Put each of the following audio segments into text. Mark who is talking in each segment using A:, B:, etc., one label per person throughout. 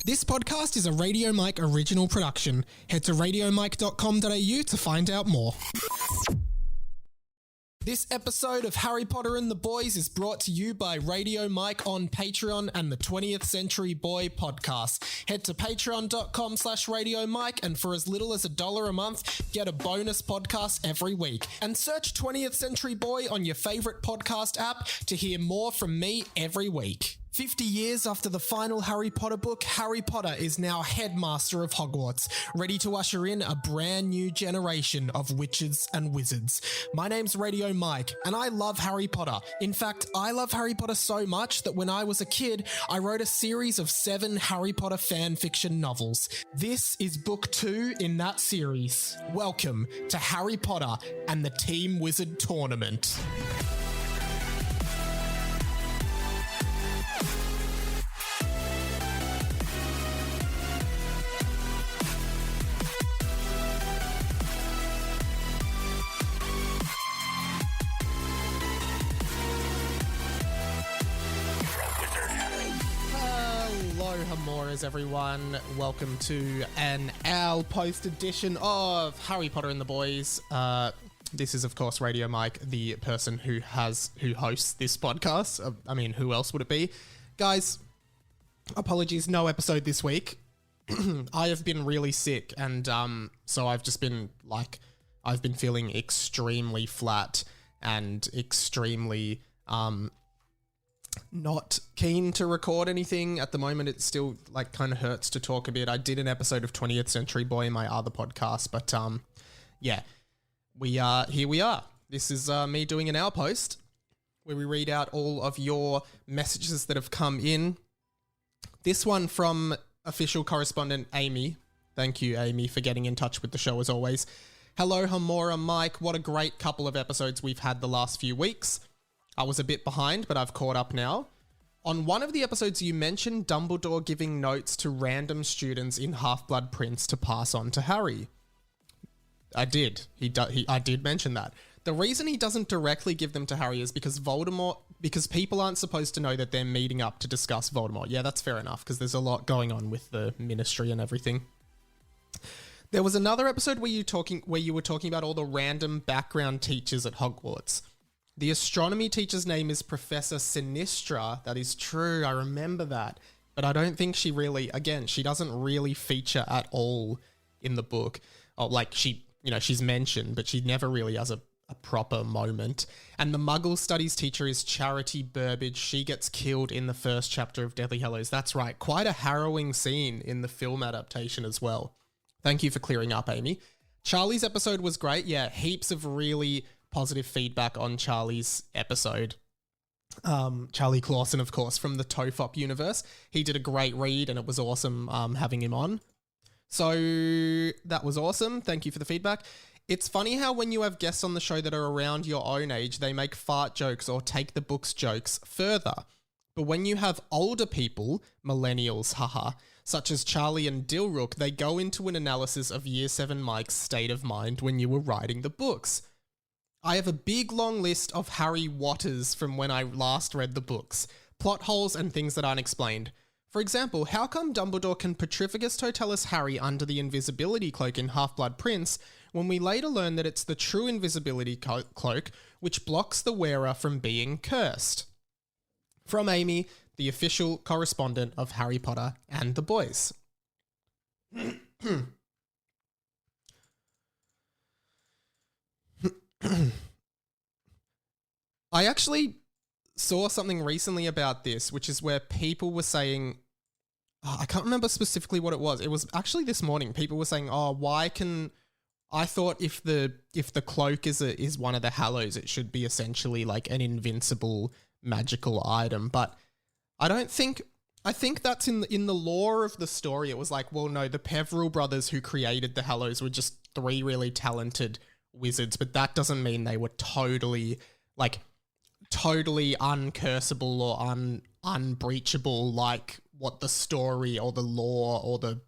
A: This podcast is a Radio Mike original production. Head to radiomike.com.au to find out more. This episode of Harry Potter and the Boys is brought to you by Radio Mike on Patreon and the 20th Century Boy podcast. Head to patreon.com/Radio Mike and for as little as $1 a month, get a bonus podcast every week. And search 20th Century Boy on your favorite podcast app to hear more from me every week. 50 years after the final Harry Potter book, Harry Potter is now headmaster of Hogwarts, ready to usher in a brand new generation of witches and wizards. My name's Radio Mike, and I love Harry Potter. In fact, I love Harry Potter so much that when I was a kid, I wrote a series of 7 Harry Potter fan fiction novels. This is book 2 in that series. Welcome to Harry Potter and the Team Wizard Tournament. Everyone, welcome to an Owl Post edition of Harry Potter and the Boys. This is, of course, Radio Mike, the person who hosts this podcast. I mean, who else would it be? Guys, apologies, no episode this week. I have been really sick, and so I've just been I've been feeling extremely flat and extremely not keen to record anything at the moment. It still kind of hurts to talk a bit. I did an episode of 20th Century Boy in my other podcast, but yeah, here we are. This is me doing an Hour Post where we read out all of your messages that have come in. This one from official correspondent Amy. Thank you, Amy, for getting in touch with the show as always. Hello, Hamora, Mike. What a great couple of episodes we've had the last few weeks. I was a bit behind, but I've caught up now. On one of the episodes, you mentioned Dumbledore giving notes to random students in Half-Blood Prince to pass on to Harry. I did. I did mention that. The reason he doesn't directly give them to Harry is because people aren't supposed to know that they're meeting up to discuss Voldemort. Yeah, that's fair enough, because there's a lot going on with the Ministry and everything. There was another episode where you were talking about all the random background teachers at Hogwarts. The astronomy teacher's name is Professor Sinistra. That is true. I remember that. But I don't think she doesn't really feature at all in the book. Oh, she's mentioned, but she never really has a proper moment. And the Muggle studies teacher is Charity Burbage. She gets killed in the first chapter of Deathly Hallows. That's right. Quite a harrowing scene in the film adaptation as well. Thank you for clearing up, Amy. Charlie's episode was great. Yeah, heaps of really positive feedback on Charlie's episode. Charlie Clausen, of course, from the Tofop universe. He did a great read and it was awesome having him on. So that was awesome. Thank you for the feedback. It's funny how when you have guests on the show that are around your own age, they make fart jokes or take the book's jokes further. But when you have older people, millennials, haha, such as Charlie and Dilrook, they go into an analysis of Year 7 Mike's state of mind when you were writing the books. I have a big long list of Harry Watters from when I last read the books, plot holes and things that aren't explained. For example, how come Dumbledore can Petrificus Totalis Harry under the invisibility cloak in Half-Blood Prince when we later learn that it's the true invisibility cloak which blocks the wearer from being cursed? From Amy, the official correspondent of Harry Potter and the Boys. I actually saw something recently about this, which is where people were saying, I can't remember specifically what it was. It was actually this morning. People were saying, I thought if the cloak is one of the Hallows, it should be essentially like an invincible magical item. But I think that's in the lore of the story. It was like, well, no, the Peveril brothers who created the Hallows were just 3 really talented wizards, but that doesn't mean they were totally uncursable or unbreachable like what the story or the lore or the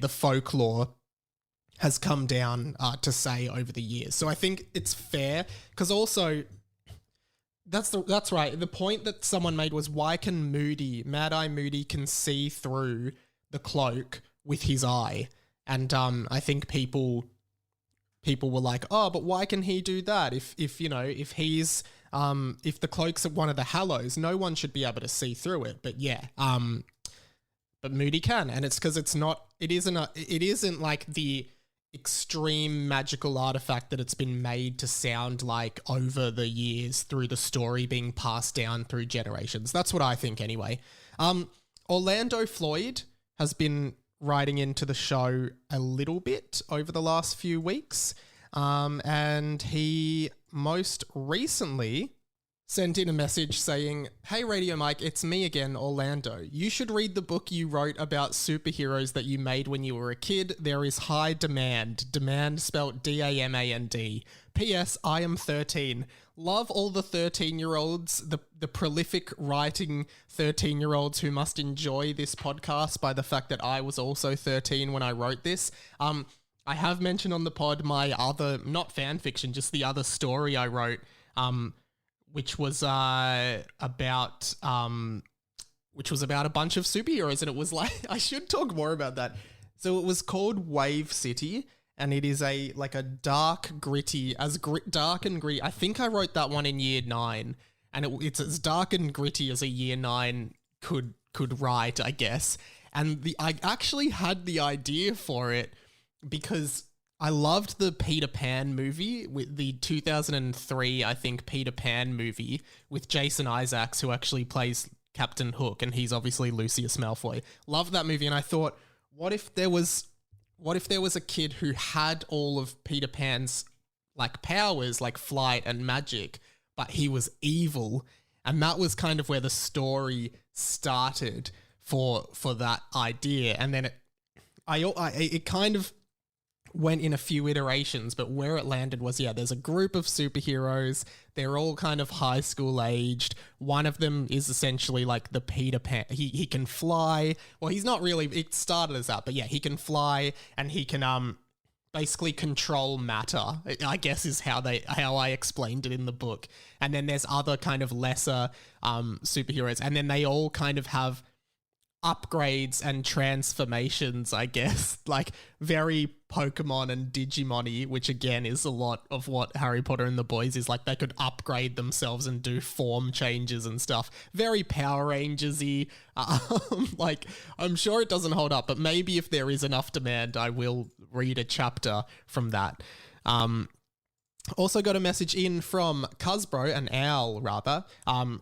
A: folklore has come down to say over the years. So I think it's fair because also That's right. The point that someone made was, why can Mad Eye Moody can see through the cloak with his eye, and I think people were like, oh, but why can he do that? If he's if the cloak's one of the Hallows, no one should be able to see through it. But yeah, but Moody can, and it's because it isn't like the extreme magical artifact that it's been made to sound like over the years through the story being passed down through generations. That's what I think anyway. Orlando Floyd has been writing into the show a little bit over the last few weeks, and he most recently sent in a message saying, "Hey Radio Mike, it's me again, Orlando. You should read the book you wrote about superheroes that you made when you were a kid. There is high demand. Demand spelt D-A-M-A-N-D. P.S. I am 13. Love all the 13-year-olds, the prolific writing 13-year-olds who must enjoy this podcast by the fact that I was also 13 when I wrote this. I have mentioned on the pod my other, not fan fiction, just the other story I wrote, which was about a bunch of superheroes, and it was like, I should talk more about that. So it was called Wave City, and it is a dark, gritty, dark and gritty. I think I wrote that one in year 9, and it's as dark and gritty as a year 9 could write, I guess. And I actually had the idea for it because I loved the Peter Pan movie, with the 2003, I think, Peter Pan movie with Jason Isaacs, who actually plays Captain Hook, and he's obviously Lucius Malfoy. Loved that movie, and I thought, what if there was a kid who had all of Peter Pan's like powers, like flight and magic, but he was evil, and that was kind of where the story started for that idea, and then it kind of went in a few iterations, but where it landed was, there's a group of superheroes. They're all kind of high school aged. One of them is essentially like the Peter Pan. He can fly. Well, he's not really, it started as that, but yeah, he can fly, and he can basically control matter, I guess is how I explained it in the book. And then there's other kind of lesser superheroes, and then they all kind of have upgrades and transformations, I guess, like very Pokemon and Digimon-y, which again is a lot of what Harry Potter and the Boys is. Like, they could upgrade themselves and do form changes and stuff. Very Power Rangers-y. Like, I'm sure it doesn't hold up, but maybe if there is enough demand, I will read a chapter from that. Also got a message in from Cuzbro, an owl rather.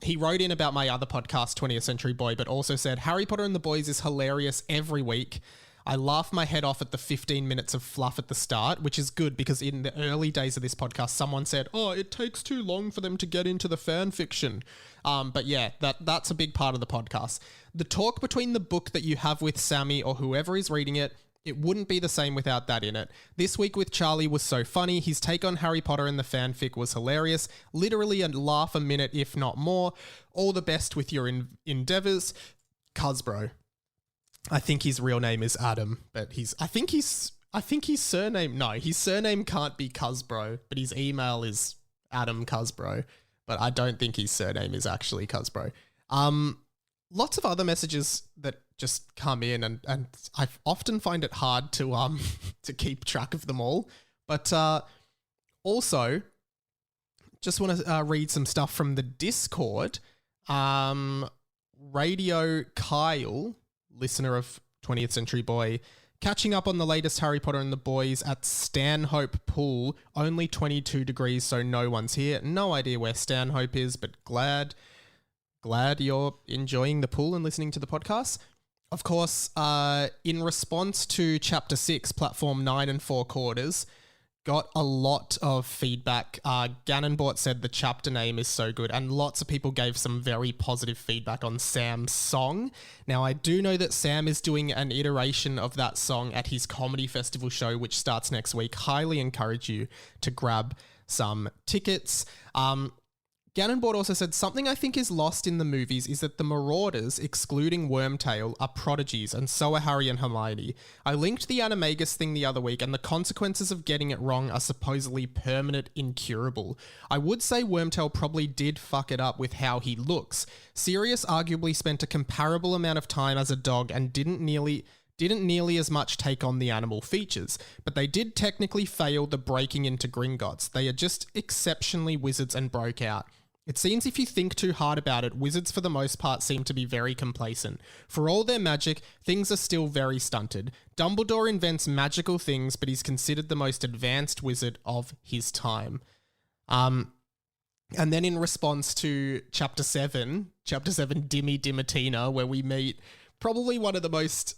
A: He wrote in about my other podcast, 20th Century Boy, but also said, Harry Potter and the Boys is hilarious every week. I laugh my head off at the 15 minutes of fluff at the start, which is good because in the early days of this podcast, someone said, oh, it takes too long for them to get into the fan fiction. But yeah, that's a big part of the podcast. The talk between the book that you have with Sammy or whoever is reading it, it wouldn't be the same without that in it. This week with Charlie was so funny. His take on Harry Potter and the fanfic was hilarious. Literally a laugh a minute, if not more. All the best with your endeavors. Cuzbro. I think his real name is Adam, but his surname can't be Cuzbro, but his email is Adam Cuzbro, but I don't think his surname is actually Cuzbro. Lots of other messages that just come in, and I often find it hard to to keep track of them all. But also, just want to read some stuff from the Discord. Radio Kyle, listener of 20th Century Boy, catching up on the latest Harry Potter and the Boys at Stanhope Pool. Only 22 degrees, so no one's here. No idea where Stanhope is, but glad you're enjoying the pool and listening to the podcast. Of course, in response to Chapter 6, Platform 9 and 4 Quarters, got a lot of feedback. Ganonbort said the chapter name is so good, and lots of people gave some very positive feedback on Sam's song. Now, I do know that Sam is doing an iteration of that song at his comedy festival show, which starts next week. Highly encourage you to grab some tickets. Ganonbord also said, something I think is lost in the movies is that the Marauders, excluding Wormtail, are prodigies, and so are Harry and Hermione. I linked the Animagus thing the other week, and the consequences of getting it wrong are supposedly permanent, incurable. I would say Wormtail probably did fuck it up with how he looks. Sirius arguably spent a comparable amount of time as a dog and didn't nearly as much take on the animal features, but they did technically fail the breaking into Gringotts. They are just exceptionally wizards and broke out. It seems if you think too hard about it, wizards for the most part seem to be very complacent. For all their magic, things are still very stunted. Dumbledore invents magical things, but he's considered the most advanced wizard of his time. And then in response to Chapter 7, Dimmy Dimatina, where we meet probably one of the most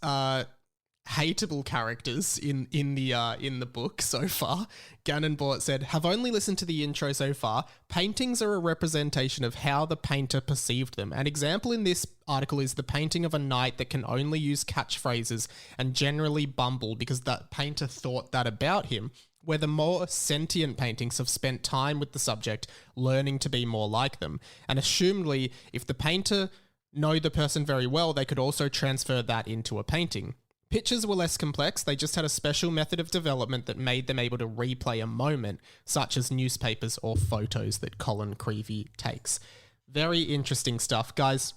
A: hateable characters in the book so far, Ganonbort said, "Have only listened to the intro so far. Paintings are a representation of how the painter perceived them. An example in this article is the painting of a knight that can only use catchphrases and generally bumble because that painter thought that about him, where the more sentient paintings have spent time with the subject, learning to be more like them. And assumedly, if the painter know the person very well, they could also transfer that into a painting. Pictures were less complex, they just had a special method of development that made them able to replay a moment, such as newspapers or photos that Colin Creevey takes." Very interesting stuff. Guys,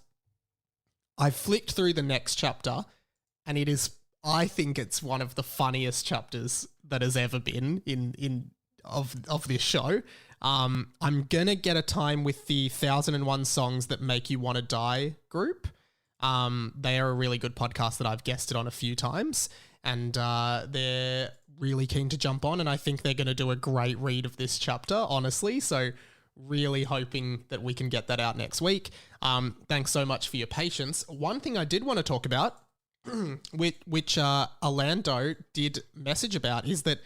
A: I flicked through the next chapter, and I think it's one of the funniest chapters that has ever been of this show. I'm gonna get a time with the 1001 Songs That Make You Want to Die group. They are a really good podcast that I've guested on a few times, and they're really keen to jump on, and I think they're going to do a great read of this chapter, honestly, so really hoping that we can get that out next week. Thanks so much for your patience. One thing I did want to talk about, which Orlando did message about, is that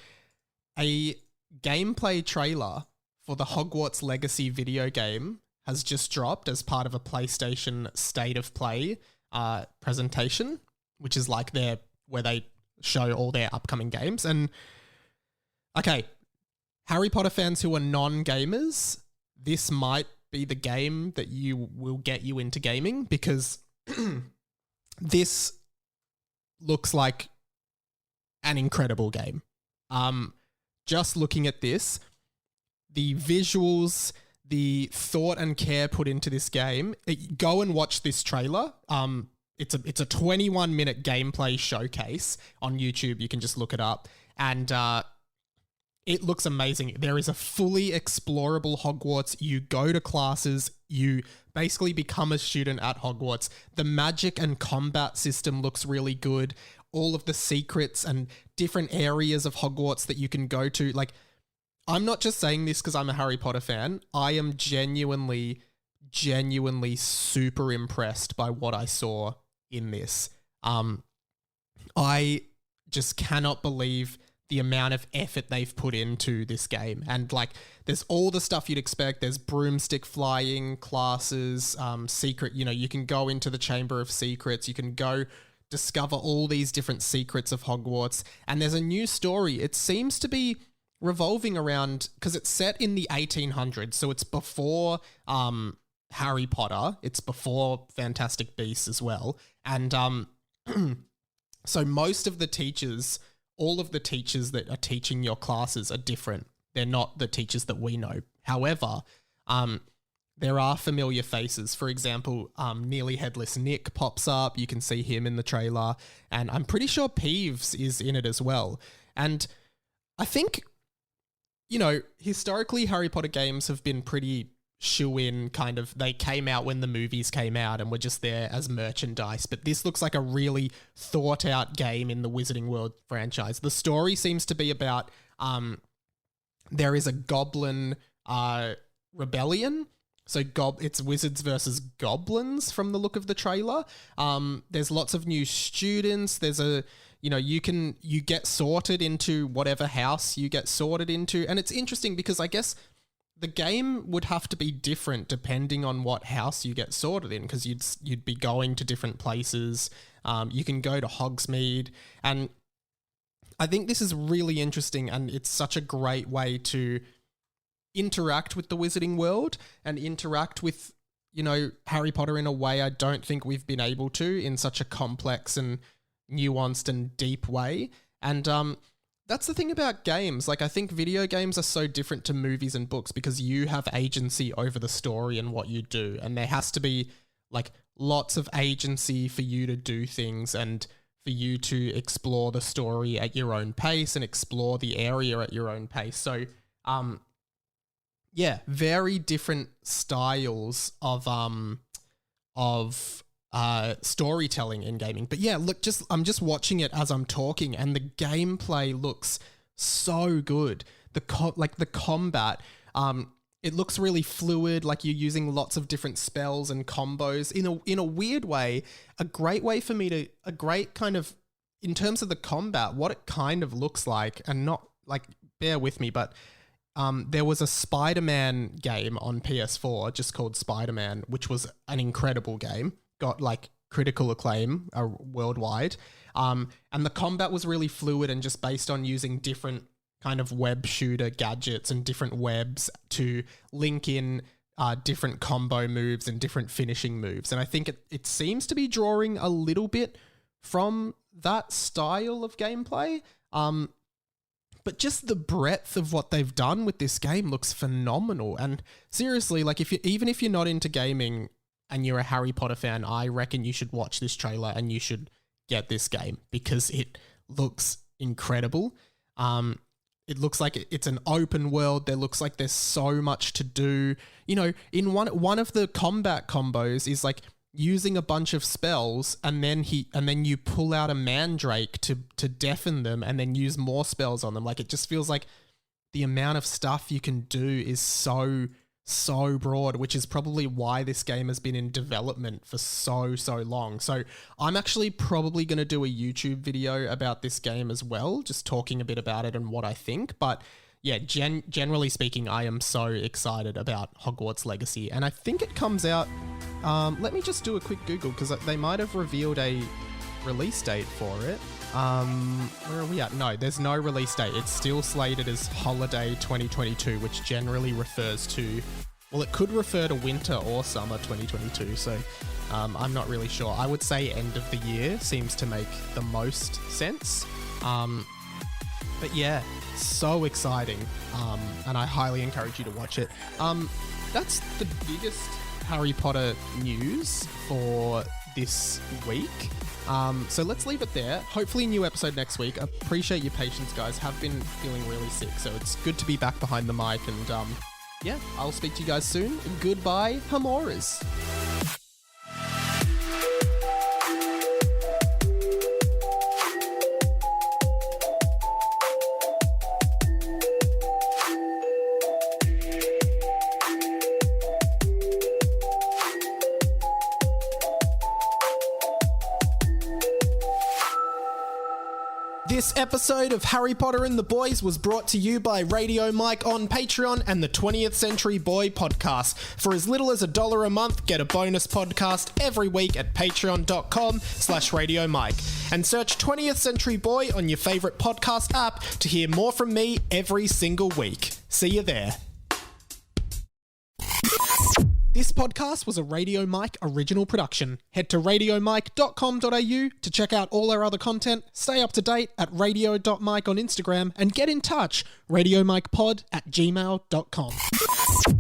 A: a gameplay trailer for the Hogwarts Legacy video game has just dropped as part of a PlayStation State of Play presentation, which is like where they show all their upcoming games. And okay, Harry Potter fans who are non-gamers, this might be the game that will get you into gaming, because this looks like an incredible game. Just looking at this, the visuals, the thought and care put into this game, go and watch this trailer. It's a 21-minute gameplay showcase on YouTube. You can just look it up, and it looks amazing. There is a fully explorable Hogwarts. You go to classes. You basically become a student at Hogwarts. The magic and combat system looks really good. All of the secrets and different areas of Hogwarts that you can go to, like, I'm not just saying this because I'm a Harry Potter fan. I am genuinely super impressed by what I saw in this. I just cannot believe the amount of effort they've put into this game. And like, there's all the stuff you'd expect. There's broomstick flying classes, secret, you can go into the Chamber of Secrets. You can go discover all these different secrets of Hogwarts. And there's a new story. It seems to be revolving around, because it's set in the 1800s, so it's before Harry Potter, it's before Fantastic Beasts as well, and so most of the teachers, all of the teachers that are teaching your classes are different. They're not the teachers that we know. However, there are familiar faces. For example, Nearly Headless Nick pops up. You can see him in the trailer, and I'm pretty sure Peeves is in it as well. And I think, historically Harry Potter games have been pretty shoe-in, kind of. They came out when the movies came out and were just there as merchandise. But this looks like a really thought-out game in the Wizarding World franchise. The story seems to be about there is a goblin rebellion. So it's wizards versus goblins from the look of the trailer. There's lots of new students. There's you get sorted into whatever house you get sorted into. And it's interesting because I guess the game would have to be different depending on what house you get sorted in, because you'd be going to different places. You can go to Hogsmeade, and I think this is really interesting, and it's such a great way to interact with the wizarding world and interact with, you know, Harry Potter in a way I don't think we've been able to in such a complex and nuanced and deep way. And that's the thing about games. Like, I think video games are so different to movies and books because you have agency over the story and what you do. And there has to be like lots of agency for you to do things and for you to explore the story at your own pace and explore the area at your own pace. So, yeah, very different styles of storytelling in gaming. But yeah, look, I'm just watching it as I'm talking, and the gameplay looks so good. The combat, it looks really fluid, like you're using lots of different spells and combos in a weird way. A great kind of, in terms of the combat, what it kind of looks like, and not like, bear with me, but there was a Spider-Man game on PS4 just called Spider-Man, which was an incredible game. Got like critical acclaim worldwide. And the combat was really fluid and just based on using different kind of web shooter gadgets and different webs to link in different combo moves and different finishing moves. And I think it seems to be drawing a little bit from that style of gameplay. But just the breadth of what they've done with this game looks phenomenal. And seriously, like even if you're not into gaming and you're a Harry Potter fan, I reckon you should watch this trailer and you should get this game because it looks incredible. It looks like it's an open world. There looks like there's so much to do. You know, in one of the combat combos is like using a bunch of spells and then you pull out a mandrake to deafen them and then use more spells on them. Like, it just feels like the amount of stuff you can do is so broad, which is probably why this game has been in development for so long. So I'm actually probably going to do a YouTube video about this game as well, just talking a bit about it and what I think. But yeah, generally speaking, I am so excited about Hogwarts Legacy. And I think it comes out, let me just do a quick Google because they might have revealed a release date for it. Where are we at? No, there's no release date. It's still slated as holiday 2022, which generally refers to, well, it could refer to winter or summer 2022. So I'm not really sure. I would say end of the year seems to make the most sense. But yeah, so exciting. And I highly encourage you to watch it. That's the biggest Harry Potter news for this week. So let's leave it there. Hopefully a new episode next week. Appreciate your patience, guys. Have been feeling really sick, so it's good to be back behind the mic. And yeah, I'll speak to you guys soon. Goodbye, Hamoras. This episode of Harry Potter and the Boys was brought to you by Radio Mike on Patreon and the 20th Century Boy podcast. For as little as $1 a month, get a bonus podcast every week at patreon.com/Radio Mike. And search 20th Century Boy on your favorite podcast app to hear more from me every single week. See you there. This podcast was a Radio Mike original production. Head to radiomike.com.au to check out all our other content, stay up to date at radio.mike on Instagram, and get in touch, radiomikepod@gmail.com.